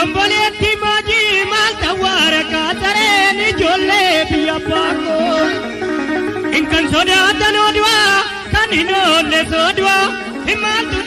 Omboleetti maajii maalta waaraqaa sareen ijoollee biyya baakoo. Inkan sodaatan oduwaa kan hin oolle soduwaa himaaltu